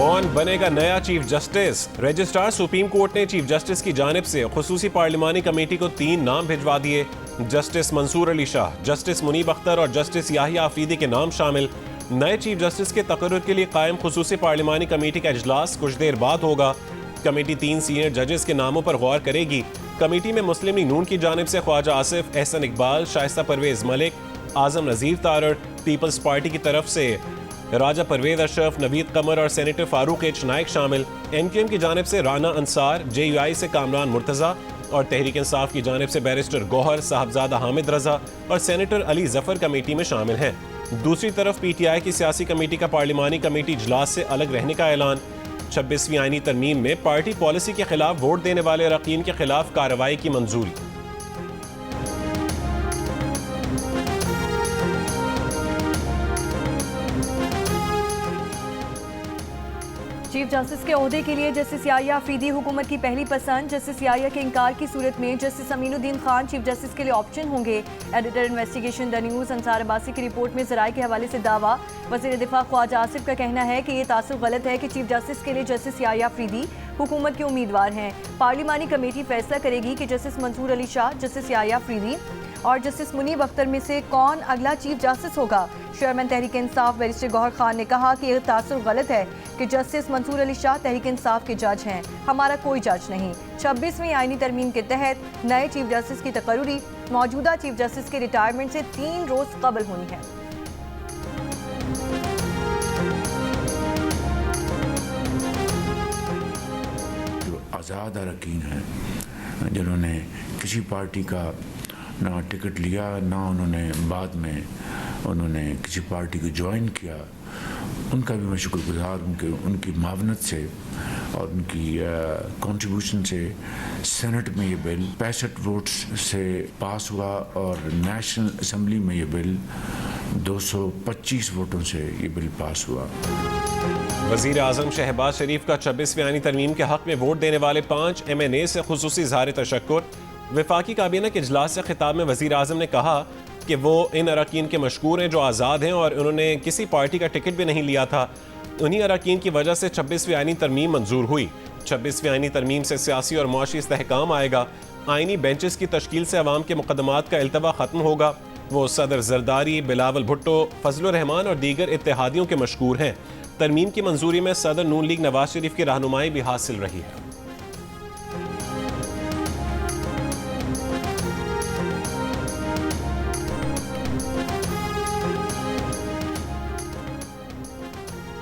कौन बनेगा नया chief justice? Registrar supreme court ने चीफ जस्टिस की जानिब से खुसूसी पार्लिमानी कमेटी को 3 नाम भिजवा दिए। जस्टिस मंसूर अली शाह, जस्टिस मुनीब अख्तर और जस्टिस याहिया आफरीदी के नाम शामिल। नए चीफ जस्टिस के तकर्रुर के लिए कायम खुसूसी पार्लिमानी कमेटी का इजलास कुछ देर बाद होगा। कमेटी 3 सीनियर जजेस के नामों पर गौर करेगी। कमेटी में मुस्लिम लीग नून की जानिब से ख्वाजा आसिफ, एहसन इकबाल, शाइस्ता परवेज मलिक, आजम नजीर तारड़, पीपल्स पार्टी की तरफ से राजा परवेज अशरफ, नवीद कमर और सेनेटर फारूक एच नाइक शामिल। एमक्यूएम की जानिब से राना अंसार, जेयूआई से कामरान मुर्तज़ा और तहरीक इंसाफ की जानिब से बैरिस्टर गौहर, साहबजादा हामिद रजा और सेनेटर अली जफर कमेटी में शामिल हैं। दूसरी तरफ पीटीआई की सियासी कमेटी का पार्लिमानी कमेटी इजलास से अलग रहने का ऐलान। 26वीं आईनी तरमीम में पार्टी पॉलिसी के खिलाफ वोट देने वाले अरकान के खिलाफ कार्रवाई की मंजूरी। चीफ जस्टिस के ओहदे के लिए जस्टिस याहिया आफरीदी हुकूमत की पहली पसंद। जस्टिस याहिया के इनकार की सूरत में justice Aminuddin Khan chief justice के लिए ऑप्शन होंगे। Editor investigation the news Ansar Abbasi की रिपोर्ट में ज़राए के हवाले से दावा। वज़ीर दिफा ख्वाजा आसिफ का कहना है कि ये तासुर गलत है कि चीफ जस्टिस के लिए जस्टिस याहिया आफरीदी हुकूमत के उम्मीदवार हैं। पार्लिमानी कमेटी फैसला करेगी कि जस्टिस मंसूर अली शाह, जस्टिस याहिया आफरीदी और जस्टिस मुनीब अख्तर में से कौन अगला चीफ जस्टिस होगा। चेयरमैन तहरीक इंसाफ बैरिस्टर गौहर खान ने कहा कि यह तासुर गलत है कि जस्टिस मंसूर अली शाह तहरीक इंसाफ के जज हैं। हमारा कोई जज नहीं। 26वीं आईनी तरमीम के तहत नए चीफ जस्टिस की तकर्रुरी मौजूदा चीफ जस्टिस के रिटायरमेंट से 3 रोज कबल होनी है। जो आज़ाद अरकान हैं जिन्होंने किसी पार्टी का ना टिकट लिया, ना उन्होंने बाद में उन्होंने किसी पार्टी को ज्वाइन किया, उनका भी मैं शुक्रगुजार हूँ कि उनकी मावनत से और उनकी कंट्रीब्यूशन से सेनेट में ये बिल 65 वोट्स से पास हुआ और नेशनल असेंबली में ये बिल 225 वोटों से ये बिल पास हुआ। वज़ीर आज़म शहबाज शरीफ का 26वीं आईनी तरमीम के हक़ में वोट देने वाले 5 MNA से खुसूसी इज़हार तशक्कुर। वफाकी काबीना के इजलास से खिताब में वज़ीर आज़म ने कहा कि वो इन अरकान के मशकूर हैं जो आज़ाद हैं और उन्होंने किसी पार्टी का टिकट भी नहीं लिया था। उन्हीं अरकान की वजह से 26वीं आईनी तरमीम मंजूर हुई। 26वीं आईनी तरमीम से सियासी और मुआशी इस्तेहकाम आएगा। आईनी बेंचेस की तश्कील से अवाम के मुकदमात का इल्तवा ख़त्म होगा। वो सदर जरदारी, बिलावल भुट्टो, फजलुर रहमान और दीगर इत्तेहादियों के मशकूर हैं। तरमीम की मंजूरी में सदर नून लीग नवाज शरीफ की रहनुमाई भी हासिल रही है।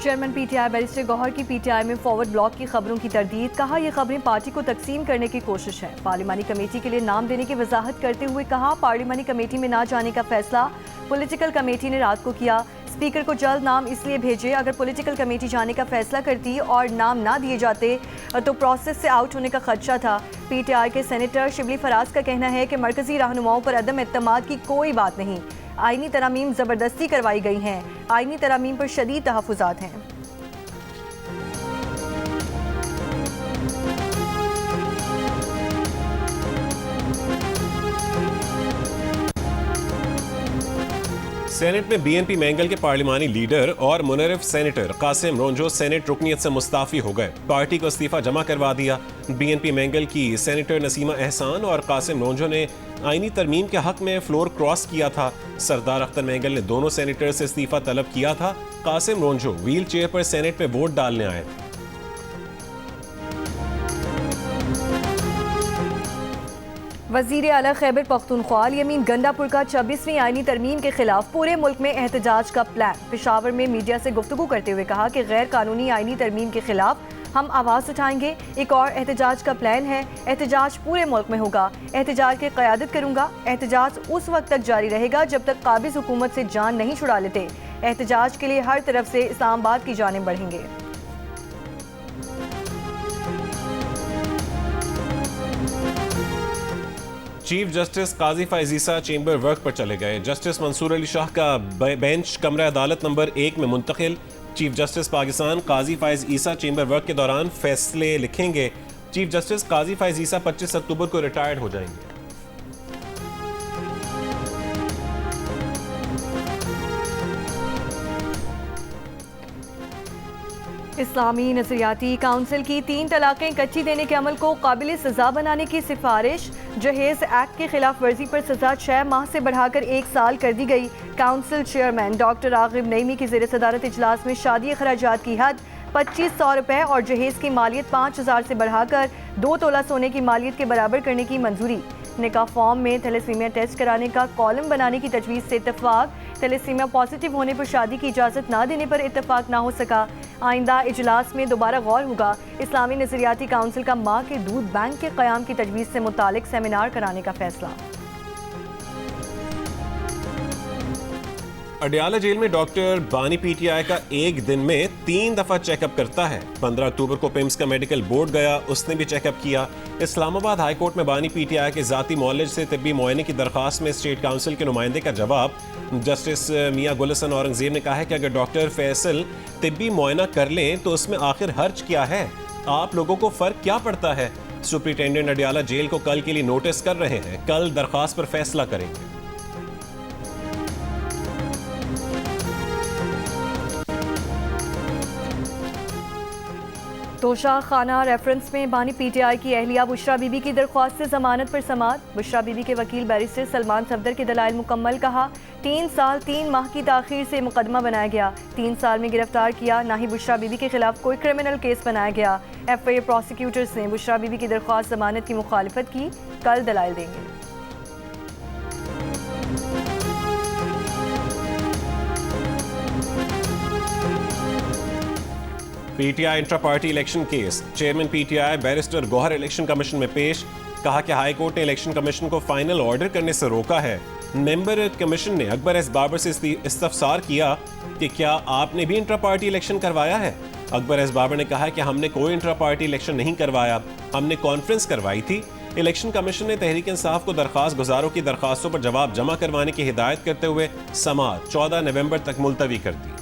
चेयरमैन पीटीआई बैरिस्टर गौहर की पीटीआई में फॉरवर्ड ब्लॉक की खबरों की तरदीद। कहा यह खबरें पार्टी को तकसीम करने की कोशिश है। पार्लिमानी कमेटी के लिए नाम देने की वजाहत करते हुए कहा पार्लिमानी कमेटी में ना जाने का फैसला पॉलिटिकल कमेटी ने रात को किया। स्पीकर को जल्द नाम इसलिए भेजे, अगर पॉलिटिकल कमेटी जाने का फैसला करती और नाम ना दिए जाते तो प्रोसेस से आउट होने का खदशा था। पीटीआई के सेनेटर शिबली फराज का कहना है कि मरकजी रहनुमाओं पर अदम एतमाद की कोई बात नहीं। आईनी तरामीम ज़बरदस्ती करवाई गई हैं। आईनी तरामीम पर शदीद तहफ़्फ़ुज़ात हैं। सेनेट में बीएनपी मैंगल के पार्लिमानी लीडर और मुनरिफ सेनेटर कासिम रोंजो सेनेट रुकनीत से मुस्ताफी हो गए। पार्टी को इस्तीफा जमा करवा दिया। बीएनपी मैंगल की सेनेटर नसीमा एहसान और कासिम रोंजो ने आईनी तरमीम के हक में फ्लोर क्रॉस किया था। सरदार अख्तर मैंगल ने दोनों सेनेटर से इस्तीफा तलब किया था। कासिम रोंजो व्हील चेयर पर सेनेट में वोट डालने आए थे। वज़ीर आला खैबर पख्तूनख्वा यमीन गंडापुर का 26वीं आईनी तरमीम के खिलाफ पूरे मुल्क में एहतजाज का प्लान। पेशावर में मीडिया से गुफ्तगू करते हुए कहा कि गैर कानूनी आईनी तरमीम के खिलाफ हम आवाज़ उठाएंगे। एक और एहतजाज का प्लान है। एहतजाज पूरे मुल्क में होगा। एहतजाज की क़यादत करूँगा। एहतजाज उस वक्त तक जारी रहेगा जब तक काबिज़ हुकूमत से जान नहीं छुड़ा लेते। एहतजाज के लिए हर तरफ से इस्लामाबाद की जानिब बढ़ेंगे। चीफ जस्टिस काजी फैज़ ईसा चेंबर वर्क पर चले गए। जस्टिस मंसूर अली शाह का बेंच कमरा अदालत नंबर 1 में मुंतकिल। चीफ जस्टिस पाकिस्तान काजी फैज़ ईसा चेंबर वर्क के दौरान फैसले लिखेंगे। चीफ जस्टिस काजी फैज़ ईसा 25 अक्टूबर को रिटायर्ड हो जाएंगे। इस्लामी नजरियाती काउंसिल की 3 तलाकें कच्ची देने के अमल को काबिल सजा बनाने की सिफारिश। जहेज एक्ट की खिलाफ वर्जी पर सजा 6 माह से बढ़ाकर 1 साल कर दी गई। काउंसिल चेयरमैन डॉक्टर रागिब नईमी की ज़ेर सदारत इजलास में शादी अखराजात की हद 2500 रुपये और जहेज की मालियत 5000 से बढ़ाकर 2 तोला सोने की मालियत के बराबर करने की मंजूरी। निकाह फॉर्म में थैलेसीमिया टेस्ट कराने का कॉलम बनाने की तजवीज़ से इत्तफाक। थैलेसीमिया पॉजिटिव होने पर शादी की इजाज़त ना देने पर इत्तफाक ना हो सका। आइंदा इजलास में दोबारा गौर होगा। इस्लामी नजरियाती काउंसिल का माँ के दूध बैंक के क़याम की तजवीज़ से मुतालिक सेमिनार कराने का फैसला। अडयाला जेल में डॉक्टर बानी पीटीआई का एक दिन में 3 दफा चेकअप करता है। 15 अक्टूबर को पिम्स का मेडिकल बोर्ड गया, उसने भी चेकअप किया। इस्लामाबाद हाई कोर्ट में बानी पीटीआई के जाती मौलज से तिब्बी मुआयने की दरखास्त में स्टेट काउंसिल के नुमाइंदे का जवाब। जस्टिस मियां गुलहसन औरंगजेब ने कहा है कि अगर डॉक्टर फैसल तिब्बी मुआयना कर लें तो उसमें आखिर हर्ज क्या है, आप लोगों को फर्क क्या पड़ता है। सुप्रिंटेंडेंट अडयाला जेल को कल के लिए नोटिस कर रहे हैं, कल दरखास्त पर फैसला करेंगे। तोशा खाना रेफरेंस में बानी पीटीआई की अहलिया बुशरा बीबी की दरख्वास्त से जमानत पर समाअत। बुशरा बीबी के वकील बैरिस्टर सलमान सफदर के दलाइल मुकम्मल। कहा 3 साल 3 माह की ताखीर से मुकदमा बनाया गया, 3 साल में गिरफ्तार किया, ना ही बुशरा बीबी के खिलाफ कोई क्रिमिनल केस बनाया गया। FIA प्रोसिक्यूटर्स ने बुशरा बीबी की दरख्वास्त जमानत की मुखालिफत की, कल दलाइल देंगे। PTI intra party election case, chairman PTI barrister Gauhar election commission में पेश। कहा कि हाई कोर्ट ने इलेक्शन कमीशन को फाइनल ऑर्डर करने से रोका है। मेंबर कमीशन ने अकबर एस बाबर से इस्तफसार किया कि क्या आपने भी इंट्रा पार्टी इलेक्शन करवाया है। अकबर एस बाबर ने कहा कि हमने कोई इंट्रा पार्टी इलेक्शन नहीं करवाया, हमने कॉन्फ्रेंस करवाई थी। इलेक्शन कमीशन ने तहरीक इंसाफ को दरखास्त गुजारों की दरखास्तों पर जवाब जमा करवाने की हिदायत करते हुए समाअत 14 नवंबर तक मुलतवी कर दी।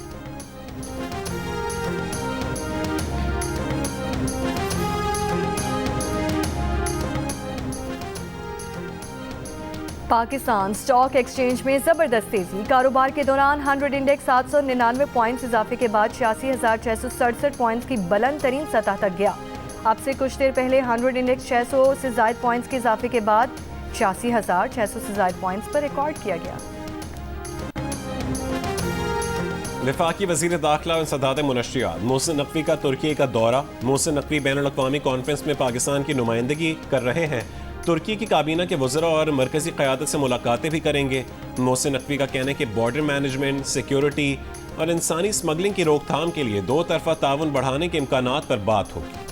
पाकिस्तान स्टॉक एक्सचेंज में जबरदस्त तेजी। कारोबार के दौरान 100 इंडेक्स 799 पॉइंट्स इजाफे के बाद 86,667 पॉइंट्स की बुलंद तरीन सतह तक गया। अब से कुछ देर पहले 100 इंडेक्स 600 से ज़ायद पॉइंट्स के इजाफे के बाद 86,600 से ज़ायद पॉइंट्स पर रिकॉर्ड किया गया। वफाकी वज़ीर दाखिला और सदात मुनशियात मोहसिन नकवी का तुर्की का दौरा। मोहसिन नकवी बैनुल अक़वामी कॉन्फ्रेंस में पाकिस्तान की नुमाइंदगी कर रहे हैं। तुर्की की काबीना के वज़रा और मरकज़ी क़यादत से मुलाकातें भी करेंगे। मोहसिन नकवी का कहना है कि बॉर्डर मैनेजमेंट, सिक्योरिटी और इंसानी स्मगलिंग की रोकथाम के लिए 2 तरफ़ा ताउन बढ़ाने के इम्कानात पर बात होगी।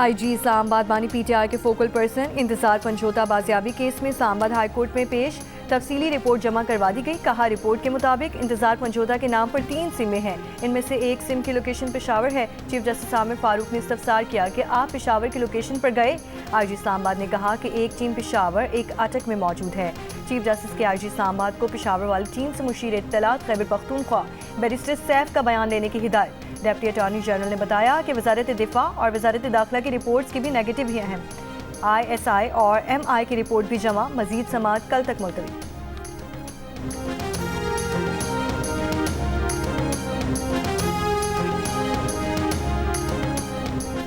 IG इस्लामाबाद बानी पीटीआई के फोकल पर्सन इंतजार पंजोता बाजियाबी केस में इस्लामाबाद हाई कोर्ट में पेश। तफसीली रिपोर्ट जमा करवा दी गई। कहा रिपोर्ट के मुताबिक इंतजार पंजोता के नाम पर 3 सिमें हैं, इनमें से एक सिम की लोकेशन पेशावर है। चीफ जस्टिस आमिर फारूक ने इस्तफसार किया कि आप पेशावर की लोकेशन पर गए। IG इस्लामाबाद ने कहा कि एक टीम पेशावर एक अटक में मौजूद है। चीफ जस्टिस के IG इस्लामाबाद को पेशावर वाली टीम से मुशीर इत्तलात खैबर पख्तूनख्वा बैरिस्टर सैफ का बयान लेने की हिदायत। डिप्टी अटॉर्नी जनरल ने बताया कि वजारत दिफा और वजारत दाखिला की रिपोर्ट्स की भी नेगेटिव ही हैं। ISI और MI की रिपोर्ट भी जमा। मजीद समाअत कल तक मुलतवी।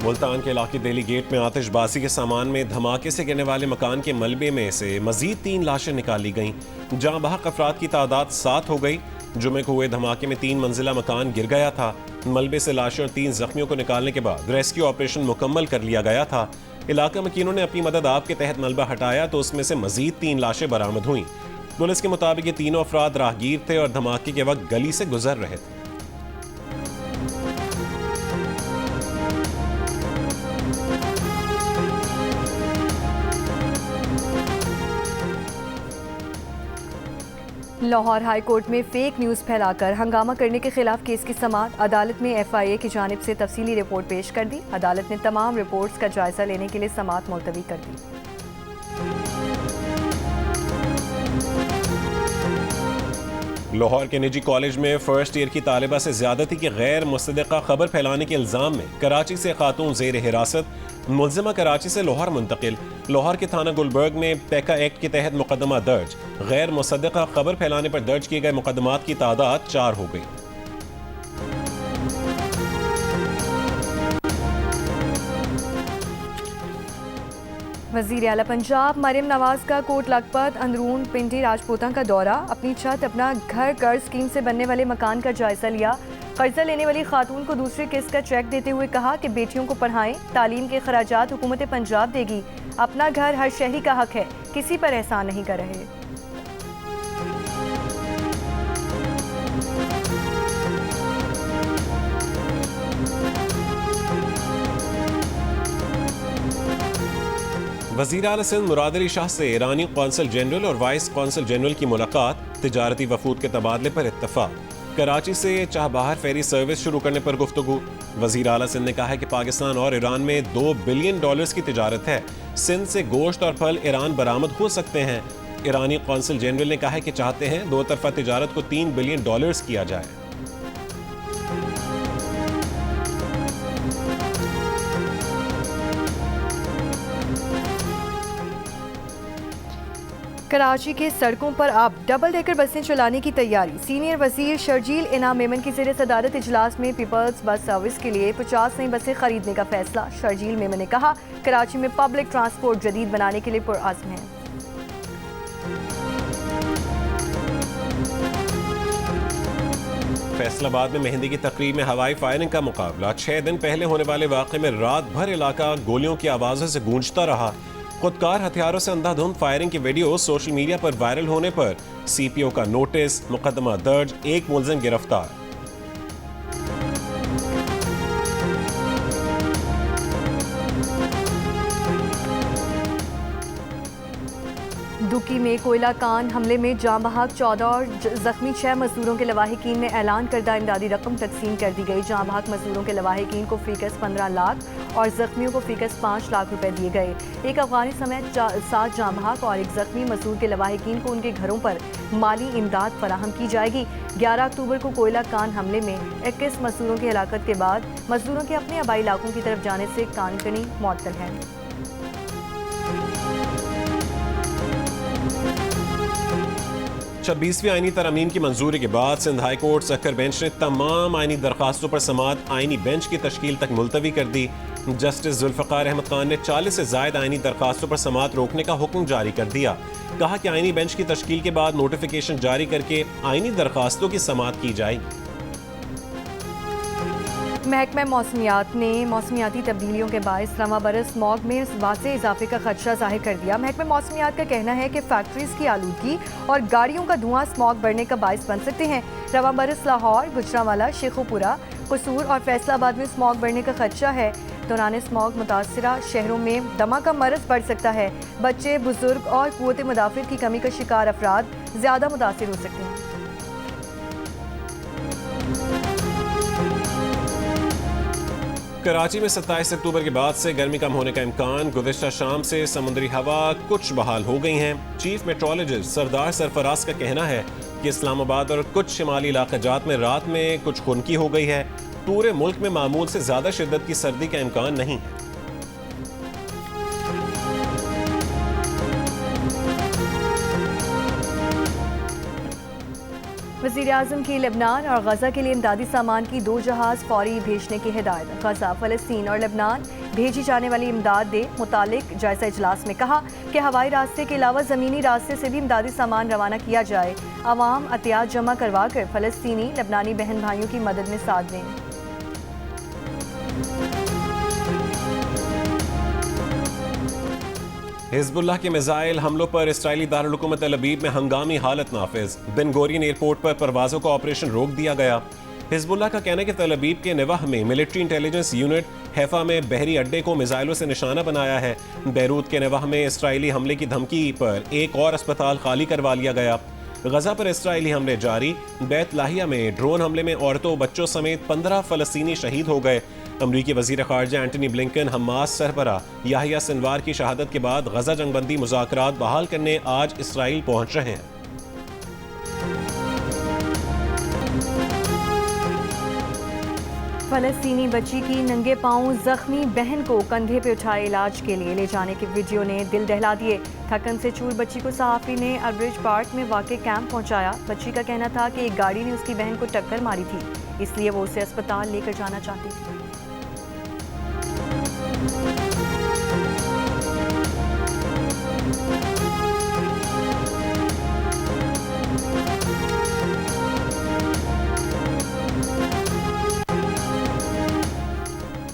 मुल्तान के इलाके दिल्ली गेट में आतिशबाजी के सामान में धमाके से गिरने वाले मकान के मलबे में से मजीद 3 लाशें निकाली गईं, जहां बहक अफराद की तादाद 7 हो गई। जुमे को हुए धमाके में 3 मंजिला मकान गिर गया था। मलबे से लाशें और 3 जख्मियों को निकालने के बाद रेस्क्यू ऑपरेशन मुकम्मल कर लिया गया था। इलाका मकीनों ने अपनी मदद आप के तहत मलबा हटाया तो उसमें से मजीद 3 लाशें बरामद हुई। पुलिस के मुताबिक ये तीनों अफराद राहगीर थे और धमाके के वक्त गली से गुजर रहे थे। लाहौर हाई कोर्ट में फेक न्यूज़ फैलाकर हंगामा करने के खिलाफ केस की समाअत। अदालत में FIA की जानिब से तफसीली रिपोर्ट पेश कर दी। अदालत ने तमाम रिपोर्ट्स का जायजा लेने के लिए समाअत मुलतवी कर दी। लाहौर के निजी कॉलेज में फर्स्ट ईयर की तालिबा से ज्यादती की गैर मुसद्दक़ा खबर फैलाने के इल्जाम में कराची से खातून जेर हिरासत। मुलजिमा कराची से लाहौर मुंतकिल। लाहौर के थाना गुलबर्ग में पैका एक्ट के तहत मुकदमा दर्ज। गैर मुसद्दक़ा खबर फैलाने पर दर्ज किए गए मुकदमात की तादाद 4 हो गई। वज़ीर आला पंजाब मरियम नवाज का कोट लखपत अंदरून पिंडी राजपूता का दौरा। अपनी छत अपना घर कर्ज स्कीम से बनने वाले मकान का जायजा लिया। कर्जा लेने वाली खातून को दूसरे किस्त का चेक देते हुए कहा कि बेटियों को पढ़ाएं, तालीम के खराजात हुकूमत पंजाब देगी। अपना घर हर शहरी का हक है, किसी पर एहसान नहीं कर रहे। वज़ीर आला सिंध मुराद अली शाह से ईरानी कौंसल जनरल और वाइस कौंसल जनरल की मुलाकात। तिजारती वफूद के तबादले पर इत्तफाक। कराची से चाहबहार फेरी सर्विस शुरू करने पर गुफ्तगू। वज़ीर आला सिंध ने कहा है कि पाकिस्तान और ईरान में $2 बिलियन की तिजारत है। सिंध से गोश्त और फल ईरान बरामद हो सकते हैं। ईरानी कौंसल जनरल ने कहा है कि चाहते हैं दो तरफा तिजारत को $3 बिलियन किया जाए। कराची के सड़कों पर अब डबल डेकर बसें चलाने की तैयारी। सीनियर वजीर शर्जील इनाम मेमन की ज़ेर सदारत इजलास में पीपल्स बस सर्विस के लिए 50 नई बसें खरीदने का फैसला। शर्जील मेमन ने कहा कराची में पब्लिक ट्रांसपोर्ट जदीद बनाने के लिए पुरअज़्म है। फैसलाबाद में मेहंदी की तकरीब में हवाई फायरिंग का मुकाबला। 6 दिन पहले होने वाले वाक़े में रात भर इलाका गोलियों की आवाज़ों से गूंजता रहा। खुदकार हथियारों से अंधाधुंध फायरिंग की वीडियो सोशल मीडिया पर वायरल होने पर सीपीओ का नोटिस, मुकदमा दर्ज, 1 मुलजिम गिरफ्तार। दुकी में कोयला कान हमले में जाँ बहक 14 और जख्मी 6 मजदूरों के लवाहिकीन में ऐलान करदा इमदादी रकम तकसीम कर दी गई। जाँ बहक मजदूरों के लवाहिकीन को फीकस 15 लाख और जख्मियों को फीकस 5 लाख रुपए दिए गए। एक अफगानी समेत 7 जाँ बहक और एक जख्मी मजदूर के लवाहिकीन को उनके घरों पर माली इमदाद फराहम की जाएगी। 11 अक्टूबर को कोयला कान हमले में 21 मजदूरों की हलाकत के बाद मजदूरों के अपने आबाई इलाकों की तरफ जाने से कानकनी मुअत्तल है। 26वीं आईनी तरमीम की मंजूरी के बाद सिंध हाई कोर्ट सक्कर बेंच ने तमाम आईनी दरखास्तों पर समाअत आईनी बेंच की तश्कील तक मुलतवी कर दी। जस्टिस जुल्फ़िकार अहमद खान ने 40 से ज़ायद आईनी दरखास्तों पर समाअत रोकने का हुक्म जारी कर दिया। कहा कि आईनी बेंच की तश्कील के बाद नोटिफिकेशन जारी करके आईनी दरखास्तों की समाअत की जाएगी। महकमा मौसमियात ने मौसमियाती तब्दीलियों के बायस रवा बरस स्मॉग में वाज़े इजाफे का खदशा जाहिर कर दिया। महकमा मौसमियात का कहना है कि फैक्ट्रीज की आलूदगी और गाड़ियों का धुआं स्मॉग बढ़ने का बायस बन सकते हैं। रवा बरस लाहौर, गुजरांवाला, शेखुपुरा, कसूर और फैसलाबाद में स्मॉग बढ़ने का खदशा है। दौरान स्मॉग मुतासरा शहरों में दमा का मरज बढ़ सकता है। बच्चे, बुजुर्ग और कुव्वत मुदाफ़िअत की कमी का शिकार अफराद ज़्यादा मुतासिर हो सकते हैं। कराची में 27 अक्टूबर के बाद से गर्मी कम होने का इम्कान। गुज़िश्ता शाम से समुद्री हवा कुछ बहाल हो गई हैं। चीफ मेट्रोलॉजिस्ट सरदार सरफराज का कहना है कि इस्लामाबाद और कुछ शिमाली इलाक़ाजात में रात में कुछ खुनकी हो गई है। पूरे मुल्क में मामूल से ज़्यादा शिद्दत की सर्दी का इम्कान नहीं है। वज़ीर आज़म की लेबनान और गजा के लिए इमदादी सामान की 2 जहाज़ फौरी भेजने की हिदायत। गजा, फ़लस्तीन और लेबनान भेजी जाने वाली इमदाद दे मुतालिक जायज़ा इजलास में कहा कि हवाई रास्ते के अलावा ज़मीनी रास्ते से भी इमदादी सामान रवाना किया जाए। आवाम अतियात जमा करवा कर फ़लस्तीनी लेबनानी बहन भाइयों की मदद में साथ दें। हिज़्बुल्लाह के मिसाइल हमलों पर इसराइली दारुल हुकूमत तल अबीब में हंगामी हालत नाफिज। बिन गोरियन एयरपोर्ट पर परवाज़ों का ऑपरेशन रोक दिया गया। हिज़्बुल्लाह का कहना है कि तल अबीब के निवाह में मिलिट्री इंटेलिजेंस यूनिट हैफा में बहरी अड्डे को मिसाइलों से निशाना बनाया है। बैरूत के निवाह में इसराइली हमले की धमकी पर एक और अस्पताल खाली करवा लिया गया। गजा पर इसराइली हमले जारी। बैत लाहिया में ड्रोन हमले में औरतों बच्चों समेत 15 फ़लस्तीनी शहीद हो गए। अमरीकी वज़ीर ख़ारजा एंटनी ब्लिंकन हमास सरबरा याहिया सिनवार की शहादत के बाद गजा जंगबंदी मुज़ाकरात बहाल करने आज इसराइल पहुंच रहे हैं। फलस्तीनी बच्ची की नंगे पांव जख्मी बहन को कंधे पे उठाए इलाज के लिए ले जाने के वीडियो ने दिल दहला दिए। थकन से चूर बच्ची को सहाफ़ी ने अलब्रिज पार्क में वाक़े कैंप पहुंचाया। बच्ची का कहना था कि एक गाड़ी ने उसकी बहन को टक्कर मारी थी, इसलिए वो उसे अस्पताल लेकर जाना चाहती थी।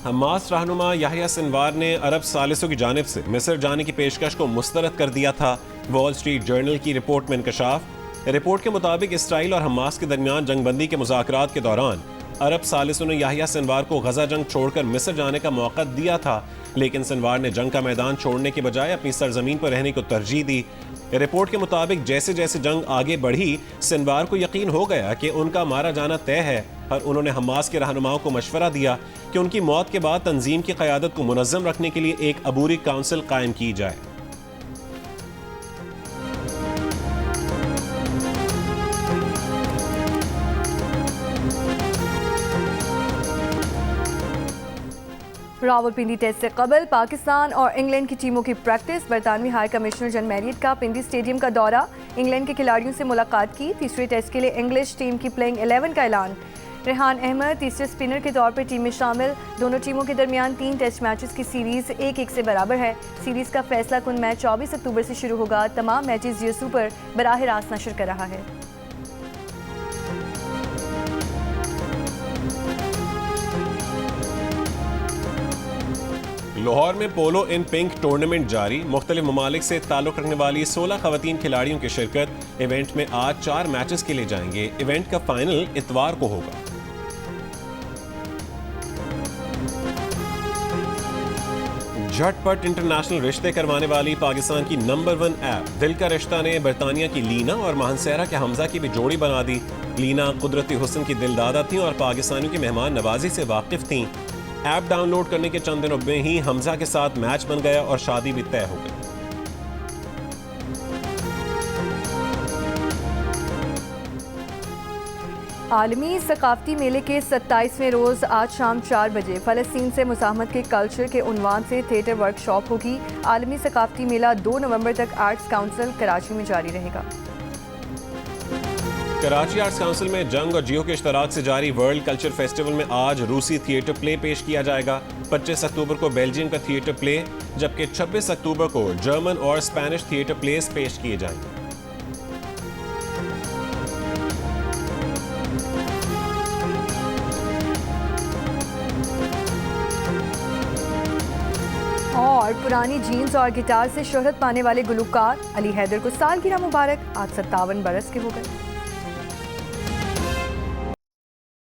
हमास रहनुमा याहिया सिनवार ने अरब सालिसों की जानिब से मिस्र जाने की पेशकश को मुस्तरद कर दिया था। वॉल स्ट्रीट जर्नल की रिपोर्ट में इंकशाफ। रिपोर्ट के मुताबिक इसराइल और हमास के दरमियान जंगबंदी के मुज़ाकरात के दौरान अरब सालिसों ने याहिया सिनवार को गजा जंग छोड़कर मिस्र जाने का मौका दिया था, लेकिन सिनवार ने जंग का मैदान छोड़ने के बजाय अपनी सरजमीन पर रहने को तरजीह दी। रिपोर्ट के मुताबिक जैसे जैसे जंग आगे बढ़ी, सिनवार को यकीन हो गया कि उनका मारा जाना तय है और उन्होंने हमास के रहनुमाओं को मशवरा दिया कि उनकी मौत के बाद तंजीम की क़यादत को मुनज़्ज़म रखने के लिए एक अबूरी काउंसिल कायम की जाए। रावलपिंडी टेस्ट से कबल पाकिस्तान और इंग्लैंड की टीमों की प्रैक्टिस। बरतानवी हाई कमिश्नर जन मैरियट का पिंडी स्टेडियम का दौरा, इंग्लैंड के खिलाड़ियों से मुलाकात की। तीसरे टेस्ट के लिए इंग्लिश टीम की प्लेइंग 11 का ऐलान। रेहान अहमद तीसरे स्पिनर के तौर पर टीम में शामिल। दोनों टीमों के दरमियान 3 टेस्ट मैचेस की सीरीज 1-1 से बराबर है। सीरीज का फैसला कुन मैच 24 अक्टूबर से शुरू होगा। तमाम मैचेस जियो सुपर बराह रास्त नशर कर रहा है। लाहौर में पोलो इन पिंक टूर्नामेंट जारी। मुख्तलिफ ममालिक से ताल्लुक़ रखने वाली 16 ख़वातीन खिलाड़ियों की शिरकत। इवेंट में आज 4 मैचेस के लिए जाएंगे। इवेंट का फाइनल इतवार को होगा। झटपट इंटरनेशनल रिश्ते करवाने वाली पाकिस्तान की नंबर 1 ऐप दिल का रिश्ता ने बरतानिया की लीना और माहनसेरा के हमजा की भी जोड़ी बना दी। लीना कुदरती हुस्न की दिलदादा थीं और पाकिस्तानियों की मेहमान नवाजी से वाकिफ थीं। ऐप डाउनलोड करने के चंद दिनों में ही हमजा के साथ मैच बन गया और शादी भी तय हो गई। आलमी सकाफती मेले के 27वें रोज आज शाम 4 बजे फ़लस्तीन से मुज़ाहमत के कल्चर के उन्वान से थिएटर वर्कशॉप होगी। आलमी सकाफती मेला 2 नवंबर तक आर्ट्स काउंसिल कराची में जारी रहेगा। कराची आर्ट्स काउंसिल में जंग और जियो के इश्तराक से जारी वर्ल्ड कल्चर फेस्टिवल में आज रूसी थिएटर प्ले पेश किया जाएगा। 25 अक्टूबर को बेल्जियम का थिएटर प्ले, जबकि 26 अक्टूबर को जर्मन और स्पेनिश थिएटर प्लेस पेश किए जाएंगे। और पुरानी जीन्स और गिटार से शोहरत पाने वाले गुलकार अली हैदर को सालगिरह मुबारक। आज 57 बरस के हो गए।